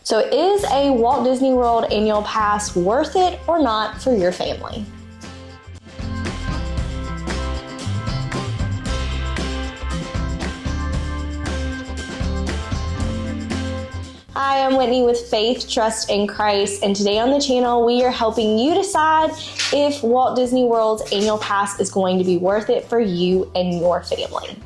So is a Walt Disney World annual pass worth it or not for your family? Hi, I'm Whitney with Faith, Trust, and Christ, and today on the channel we are helping you decide if Walt Disney World's annual pass is going to be worth it for you and your family.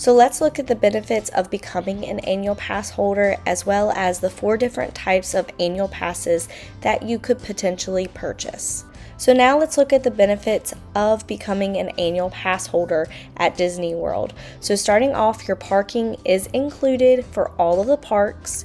So let's look at the benefits of becoming an annual pass holder, as well as the 4 different types of annual passes that you could potentially purchase. So now let's look at the benefits of becoming an annual pass holder at Disney World. So starting off, your parking is included for all of the parks.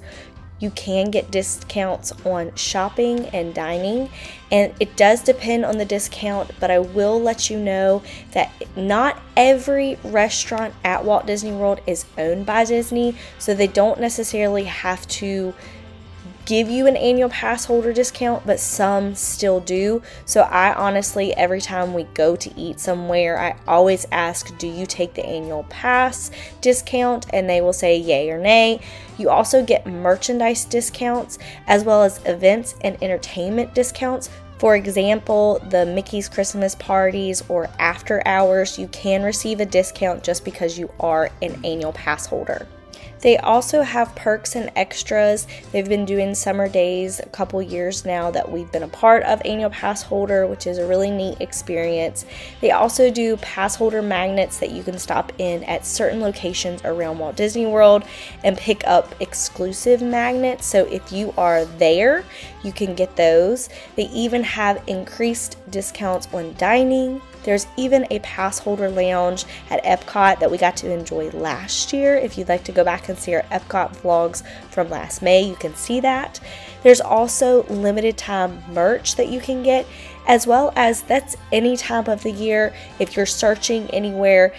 You can get discounts on shopping and dining, and it does depend on the discount, but I will let you know that not every restaurant at Walt Disney World is owned by Disney, so they don't necessarily have to give you an annual pass holder discount, but some still do. So I honestly, every time we go to eat somewhere, I always ask, do you take the annual pass discount? And they will say yay or nay. You also get merchandise discounts, as well as events and entertainment discounts. For example, the Mickey's Christmas parties or after hours, you can receive a discount just because you are an annual pass holder. They also have perks and extras. They've been doing summer days a couple years now that we've been a part of annual pass holder, which is a really neat experience. They also do pass holder magnets that you can stop in at certain locations around Walt Disney World and pick up exclusive magnets. So if you are there, you can get those. They even have increased discounts on dining. There's even a pass holder lounge at Epcot that we got to enjoy last year. If you'd like to go back and see our Epcot vlogs from last May, you can see that. There's also limited time merch that you can get, as well as that's any time of the year. If you're searching anywhere,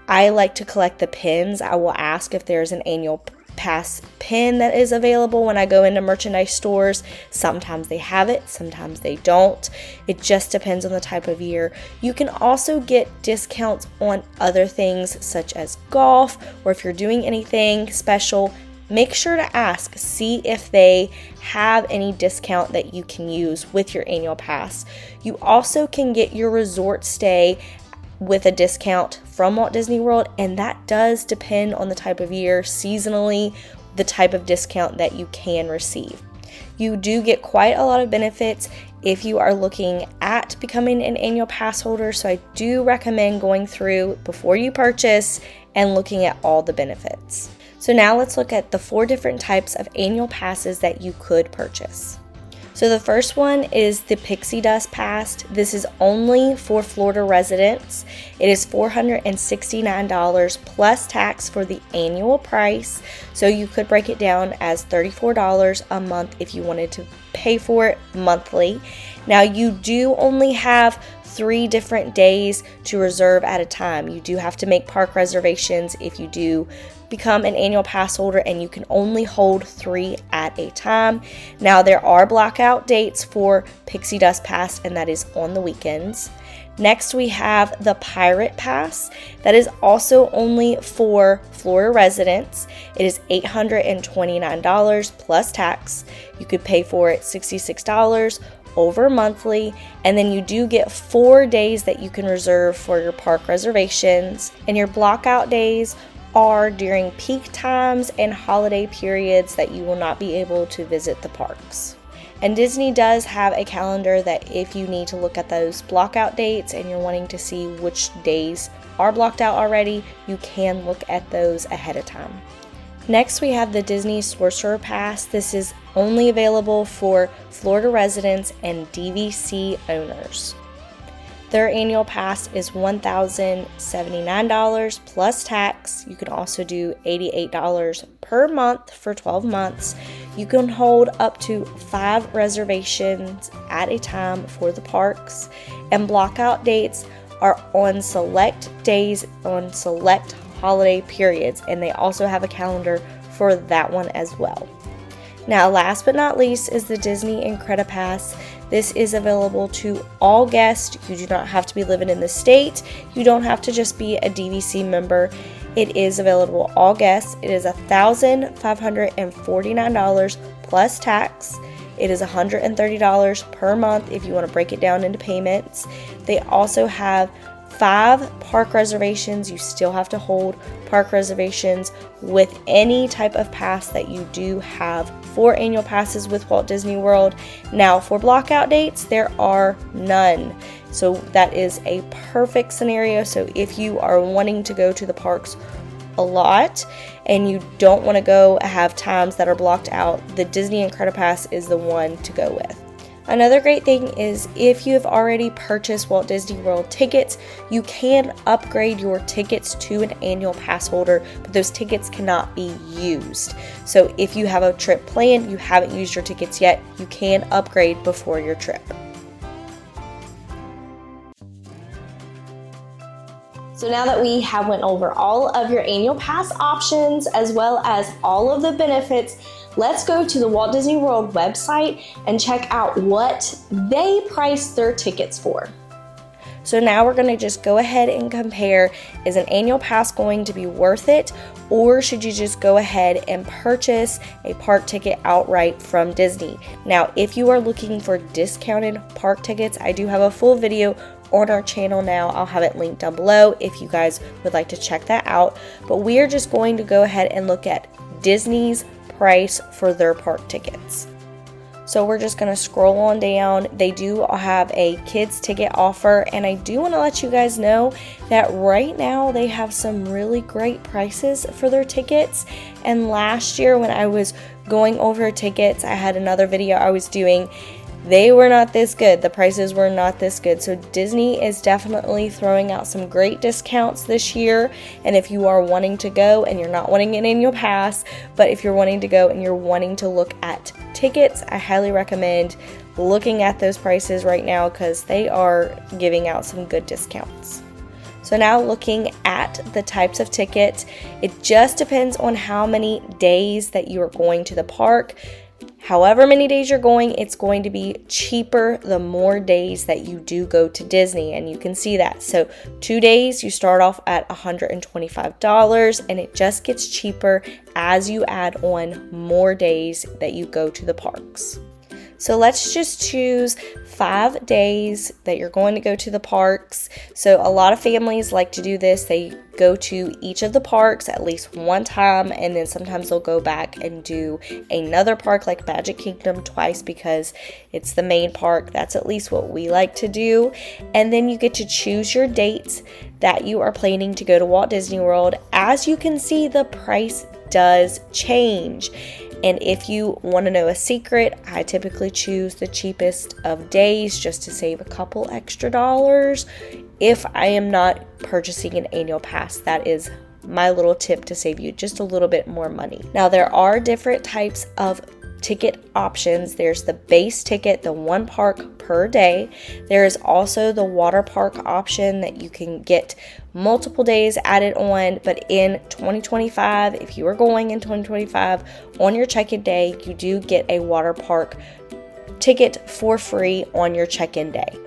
I like to collect the pins. I will ask if there's an annual pass pin that is available when I go into merchandise stores. Sometimes they have it, sometimes they don't. It just depends on the type of year. You can also get discounts on other things such as golf, or if you're doing anything special, make sure to ask, see if they have any discount that you can use with your annual pass. You also can get your resort stay with a discount from Walt Disney World, and that does depend on the type of year, seasonally, the type of discount that you can receive. You do get quite a lot of benefits if you are looking at becoming an annual pass holder, so I do recommend going through before you purchase and looking at all the benefits. So now let's look at the 4 different types of annual passes that you could purchase. So the first one is the Pixie Dust Pass. This is only for Florida residents. It is $469 plus tax for the annual price. So you could break it down as $34 a month if you wanted to pay for it monthly. Now you do only have 3 different days to reserve at a time. You do have to make park reservations if you do become an annual pass holder, and you can only hold 3 at a time. Now there are blackout dates for Pixie Dust Pass, and that is on the weekends. Next we have the Pirate Pass. That is also only for Florida residents. It is $829 plus tax. You could pay for it $66 over monthly, and then you do get 4 days that you can reserve for your park reservations, and your blackout days are during peak times and holiday periods that you will not be able to visit the parks. And Disney does have a calendar that if you need to look at those blackout dates and you're wanting to see which days are blocked out already, you can look at those ahead of time. Next we have the Disney Sorcerer Pass. This is only available for Florida residents and DVC owners. Their annual pass is $1,079 plus tax. You can also do $88 per month for 12 months. You can hold up to 5 reservations at a time for the parks, and blockout dates are on select days on select holiday periods, and they also have a calendar for that one as well. Now, last but not least is the Disney Incredipass. This is available to all guests. You do not have to be living in the state. You don't have to just be a DVC member. It is available to all guests. It is $1,549 plus tax. It is $130 per month if you want to break it down into payments. They also have 5 park reservations. You still have to hold park reservations with any type of pass that you do have for annual passes with Walt Disney World. Now, for blockout dates, there are none. So that is a perfect scenario. So if you are wanting to go to the parks a lot and you don't want to go have times that are blocked out, the Disney Incredipass is the one to go with. Another great thing is if you have already purchased Walt Disney World tickets, you can upgrade your tickets to an annual pass holder, but those tickets cannot be used. So if you have a trip planned, you haven't used your tickets yet, you can upgrade before your trip. So now that we have went over all of your annual pass options as well as all of the benefits, let's go to the Walt Disney World website and check out what they price their tickets for. So now we're going to just go ahead and compare, is an annual pass going to be worth it, or should you just go ahead and purchase a park ticket outright from Disney? Now, if you are looking for discounted park tickets, I do have a full video on our channel now. I'll have it linked down below if you guys would like to check that out. But we are just going to go ahead and look at Disney's price for their park tickets. So we're just going to scroll on down. They do have a kids ticket offer, and I do want to let you guys know that right now they have some really great prices for their tickets. And last year when I was going over tickets, I had another video I was doing. They were not this good. The prices were not this good. So Disney is definitely throwing out some great discounts this year. And if you are wanting to go and you're not wanting an annual pass, but if you're wanting to go and you're wanting to look at tickets, I highly recommend looking at those prices right now because they are giving out some good discounts. So now looking at the types of tickets, it just depends on how many days that you are going to the park. However many days you're going, it's going to be cheaper the more days that you do go to Disney, and you can see that. So 2 days, you start off at $125, and it just gets cheaper as you add on more days that you go to the parks. So let's just choose 5 days that you're going to go to the parks. So a lot of families like to do this. They go to each of the parks at least one time, and then sometimes they'll go back and do another park like Magic Kingdom twice because it's the main park. That's at least what we like to do. And then you get to choose your dates that you are planning to go to Walt Disney World. As you can see, the price does change. And if you want to know a secret, I typically choose the cheapest of days just to save a couple extra dollars. If I am not purchasing an annual pass, that is my little tip to save you just a little bit more money. Now, there are different types of ticket options. There's the base ticket, the 1 park per day. There is also the water park option that you can get multiple days added on, but in 2025, if you are going in 2025, on your check-in day, you do get a water park ticket for free on your check-in day.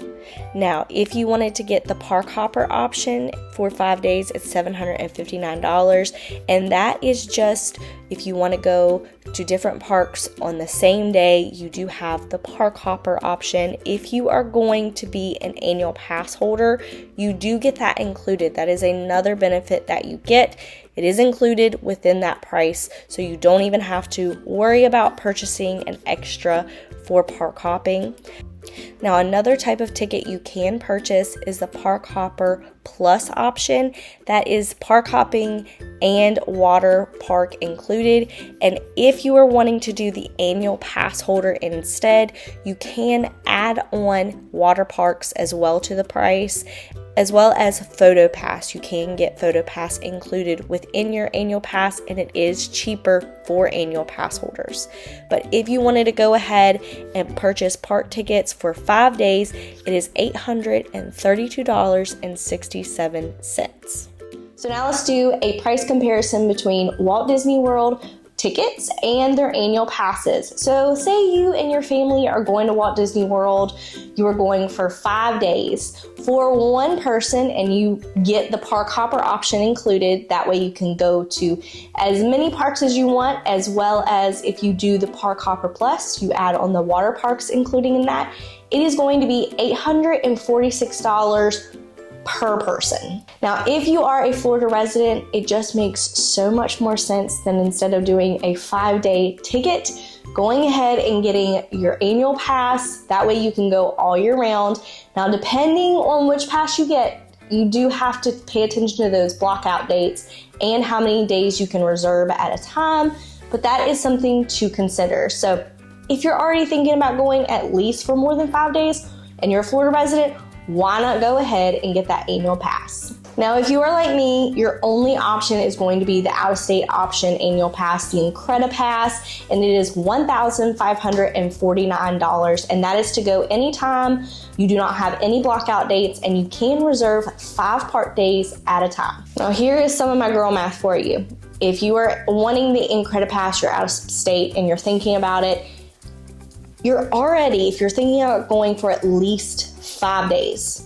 Now, if you wanted to get the park hopper option for 5 days, it's $759, and that is just if you want to go to different parks on the same day. You do have the park hopper option. If you are going to be an annual pass holder, you do get that included. That is another benefit that you get. It is included within that price, so you don't even have to worry about purchasing an extra for park hopping. Now, another type of ticket you can purchase is the Park Hopper Plus option. That is park hopping and water park included. And if you are wanting to do the annual pass holder instead, you can add on water parks as well to the price, as well as Photo Pass. You can get Photo Pass included within your annual pass, and it is cheaper for annual pass holders. But if you wanted to go ahead and purchase park tickets for 5 days, it is $832.67. So now let's do a price comparison between Walt Disney World tickets and their annual passes. So say you and your family are going to Walt Disney World, you are going for 5 days for one person, and you get the park hopper option included. That way you can go to as many parks as you want, as well as if you do the park hopper plus, you add on the water parks including in that, it is going to be $846 per person. Now, if you are a Florida resident, it just makes so much more sense than instead of doing a 5-day ticket, going ahead and getting your annual pass. That way you can go all year round. Now, depending on which pass you get, you do have to pay attention to those blackout dates and how many days you can reserve at a time, but that is something to consider. So if you're already thinking about going at least for more than 5 days and you're a Florida resident, why not go ahead and get that annual pass? Now, if you are like me, your only option is going to be the out-of-state option annual pass, the Incredi Pass, and it is $1,549, and that is to go anytime. You do not have any blackout dates, and you can reserve 5 park days at a time. Now, here is some of my girl math for you. If you are wanting the Incredi Pass, you're out of state and you're thinking about it, you're already, if you're thinking about going for at least 5 days,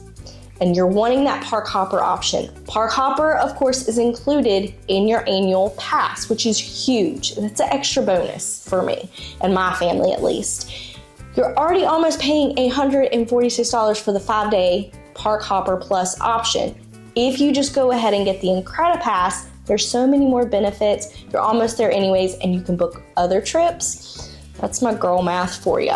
and you're wanting that park hopper option. Park hopper, of course, is included in your annual pass, which is huge. That's an extra bonus for me and my family at least. You're already almost paying $846 for the 5-day park hopper plus option. If you just go ahead and get the Incredi Pass, there's so many more benefits. You're almost there anyways, and you can book other trips. That's my girl math for you.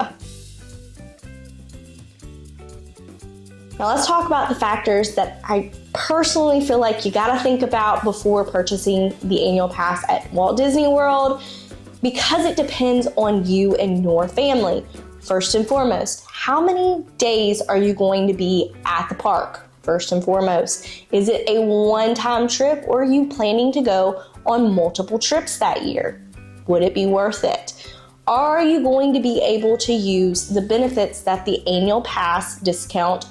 Now let's talk about the factors that I personally feel like you gotta think about before purchasing the annual pass at Walt Disney World, because it depends on you and your family. First and foremost, how many days are you going to be at the park? First and foremost, is it a one-time trip, or are you planning to go on multiple trips that year? Would it be worth it? Are you going to be able to use the benefits that the annual pass discounts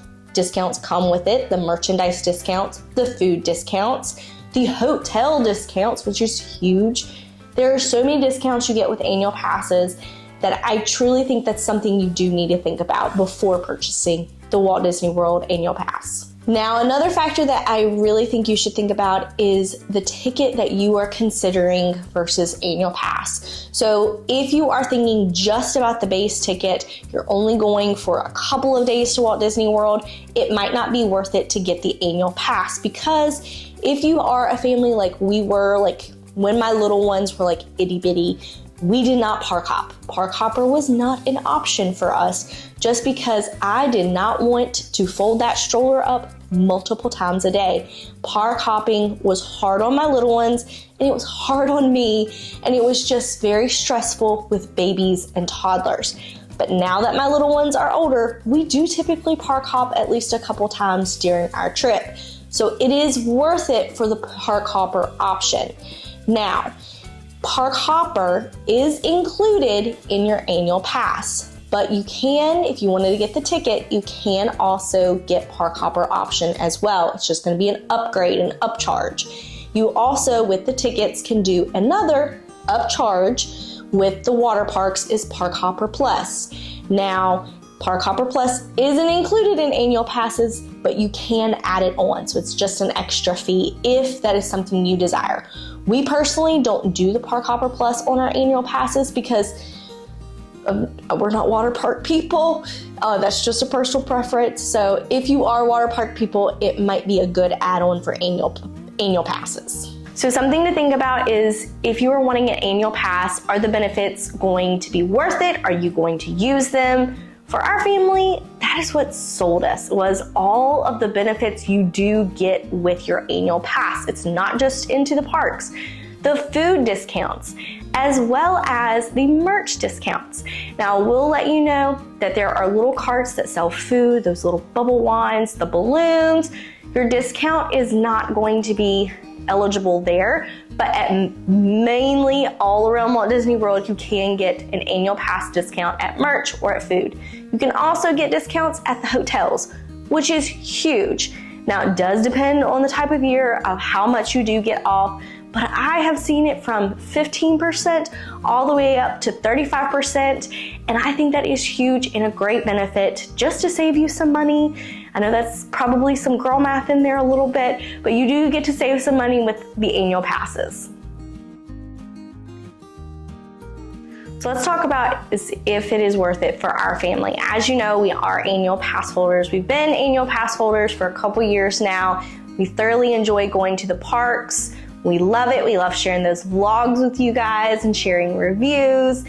come with it, the merchandise discounts, the food discounts, the hotel discounts, which is huge. There are so many discounts you get with annual passes that I truly think that's something you do need to think about before purchasing the Walt Disney World annual pass. Now, another factor that I really think you should think about is the ticket that you are considering versus annual pass. So if you are thinking just about the base ticket, you're only going for a couple of days to Walt Disney World, it might not be worth it to get the annual pass, because if you are a family like we were, like when my little ones were like itty bitty, we did not park hop. Park hopper was not an option for us, just because I did not want to fold that stroller up multiple times a day. Park hopping was hard on my little ones, and it was hard on me, and it was just very stressful with babies and toddlers. But now that my little ones are older, we do typically park hop at least a couple times during our trip. So it is worth it for the park hopper option. Now, park hopper is included in your annual pass, but you can, if you wanted to get the ticket, you can also get park hopper option as well. It's just going to be an upgrade, an upcharge. You also, with the tickets, can do another upcharge with the water parks, is park hopper plus. Now, park hopper plus isn't included in annual passes, but you can add it on. So it's just an extra fee if that is something you desire. We personally don't do the park hopper plus on our annual passes because we're not water park people. That's just a personal preference. So if you are water park people, it might be a good add-on for annual passes. So something to think about is, if you are wanting an annual pass, are the benefits going to be worth it? Are you going to use them? For our family, that is what sold us, was all of the benefits you do get with your annual pass. It's not just into the parks. The food discounts, as well as the merch discounts. Now, we'll let you know that there are little carts that sell food, those little bubble wands, the balloons. Your discount is not going to be eligible there, but at mainly all around Walt Disney World, you can get an annual pass discount at merch or at food. You can also get discounts at the hotels, which is huge. Now, it does depend on the type of year of how much you do get off, but I have seen it from 15% all the way up to 35%, and I think that is huge and a great benefit just to save you some money. I know that's probably some girl math in there a little bit, but you do get to save some money with the annual passes. So let's talk about if it is worth it for our family. As you know, we are annual pass holders. We've been annual pass holders for a couple years now. We thoroughly enjoy going to the parks. We love it. We love sharing those vlogs with you guys and sharing reviews.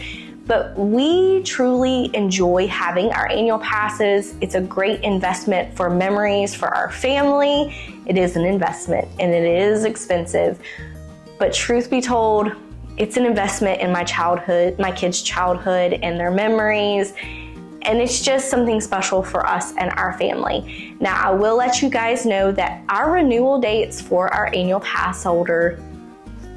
But we truly enjoy having our annual passes. It's a great investment for memories for our family. It is an investment and it is expensive. But truth be told, it's an investment in my childhood, my kids' childhood and their memories. And it's just something special for us and our family. Now, I will let you guys know that our renewal dates for our annual pass holder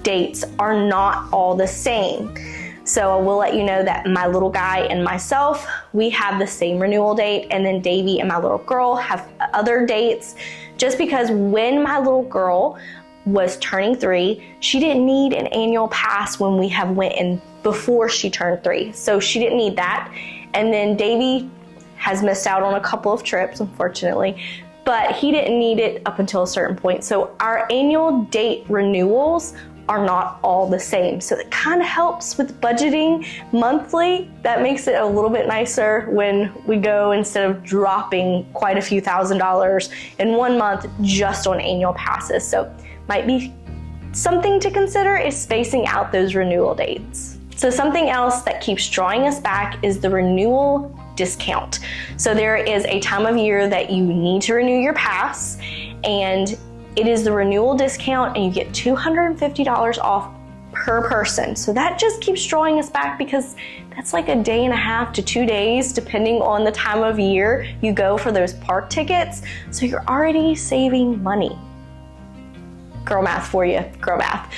dates are not all the same. So I will let you know that my little guy and myself, we have the same renewal date, and then Davy and my little girl have other dates, just because when my little girl was turning 3, she didn't need an annual pass when we have went in before she turned 3. So she didn't need that. And then Davy has missed out on a couple of trips, unfortunately, but he didn't need it up until a certain point. So our annual date renewals are not all the same. So it kind of helps with budgeting monthly. That makes it a little bit nicer when we go, instead of dropping quite a few $1,000s in one month just on annual passes. So might be something to consider is spacing out those renewal dates. So something else that keeps drawing us back is the renewal discount. So there is a time of year that you need to renew your pass, and it is the renewal discount, and you get $250 off per person. So that just keeps drawing us back, because that's like a day and a half to 2 days, depending on the time of year you go for those park tickets. So you're already saving money. Girl math for you, girl math.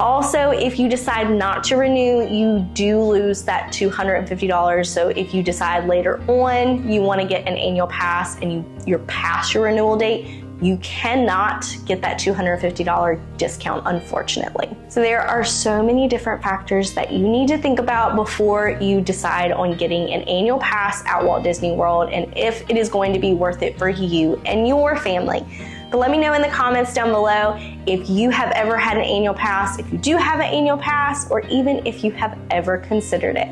Also, if you decide not to renew, you do lose that $250. So if you decide later on you want to get an annual pass and you're past your renewal date, you cannot get that $250 discount, unfortunately. So there are so many different factors that you need to think about before you decide on getting an annual pass at Walt Disney World, and if it is going to be worth it for you and your family. But let me know in the comments down below if you have ever had an annual pass, if you do have an annual pass, or even if you have ever considered it.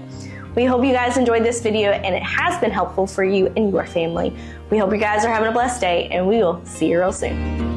We hope you guys enjoyed this video and it has been helpful for you and your family. We hope you guys are having a blessed day, and we will see you real soon.